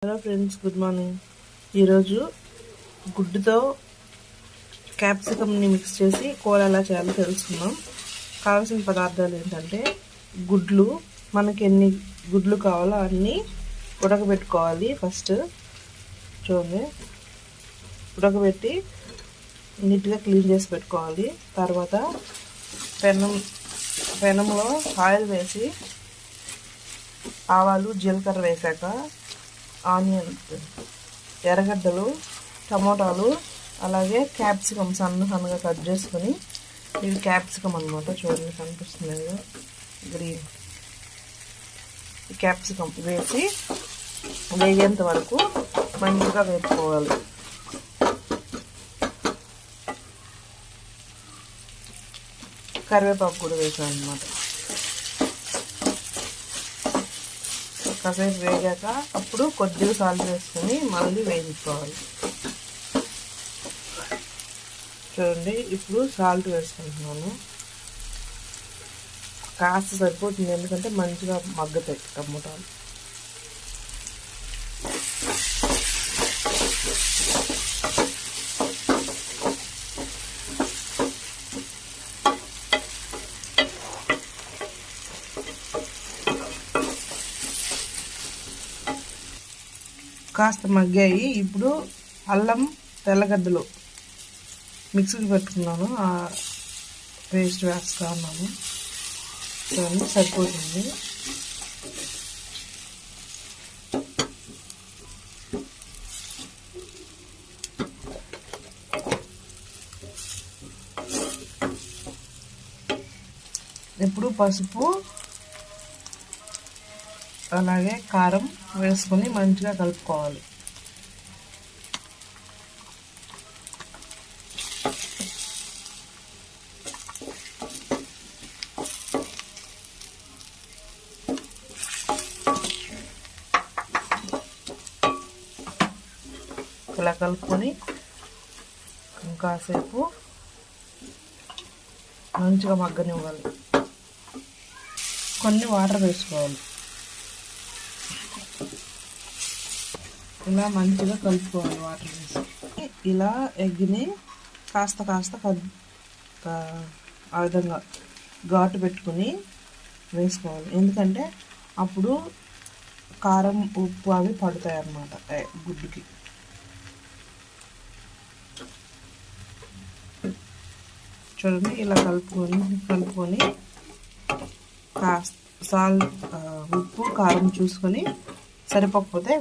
Hello friends, good morning. ఈరోజు గుడ్డుతో క్యాప్సికమ్ని mix చేసి కూర ఎలా చేయాలో తెలుసుకుందాం. కావాల్సిన పదార్థాలు ఏంటంటే గుడ్లు, మనకి ఎన్ని గుడ్లు కావాలో అన్నీ ఉడకబెట్టుకోవాలి. ఫస్ట్ చూడండి, ఉడకబెట్టి నీట్గా క్లీన్ చేసి పెట్టుకోవాలి. తర్వాత పెనంలో ఆయిల్ వేసి ఆవాలు జీలకర్ర వేసాక ఆనియన్, ఎర్రగడ్డలు, టమోటాలు, అలాగే క్యాప్సికమ్ సన్నగా కట్ చేసుకొని, ఇది క్యాప్సికమ్ అనమాట. చూడండి, కనిపిస్తుంది కదా గ్రీన్. ఈ క్యాప్సికమ్ వేసి వేగేంత వరకు మంచిగా వేపుకోవాలి. కరివేపాకు కూడా వేసాను అనమాట. కాసేపు వేగాక అప్పుడు కొద్దిగా సాల్ట్ వేసుకొని మళ్ళీ వేయించుకోవాలి. చూడండి, ఇప్పుడు సాల్ట్ వేసుకుంటున్నాను. కాస్త సరిపోతుంది, ఎందుకంటే మంచిగా మగ్గుతాయి టమోటాలు. కాస్త మగ్గాయి. ఇప్పుడు అల్లం, తెల్లగడ్డలు మిక్సీకి పెట్టుకున్నాను, ఆ పేస్ట్ వేస్తా ఉన్నాను. చూడండి, సరిపోతుంది. ఇప్పుడు పసుపు అలాగే కారం వేసుకొని మంచిగా కలుపుకోవాలి. ఇలా కలుపుకొని ఇంకాసేపు మంచిగా మగ్గనివ్వాలి. కొన్ని వాటర్ వేసుకోవాలి. ఇలా మంచిగా కలుపుకోవాలి వాటర్ వేసి. ఇలా ఎగ్ని కాస్త ఆ విధంగా ఘాటు పెట్టుకుని వేసుకోవాలి, ఎందుకంటే అప్పుడు కారం, ఉప్పు అవి పడతాయి అన్నమాట గుడ్డుకి. చూడండి, ఇలా కలుపుకొని కాస్త ఉప్పు కారం చూసుకొని సరిపోకపోతే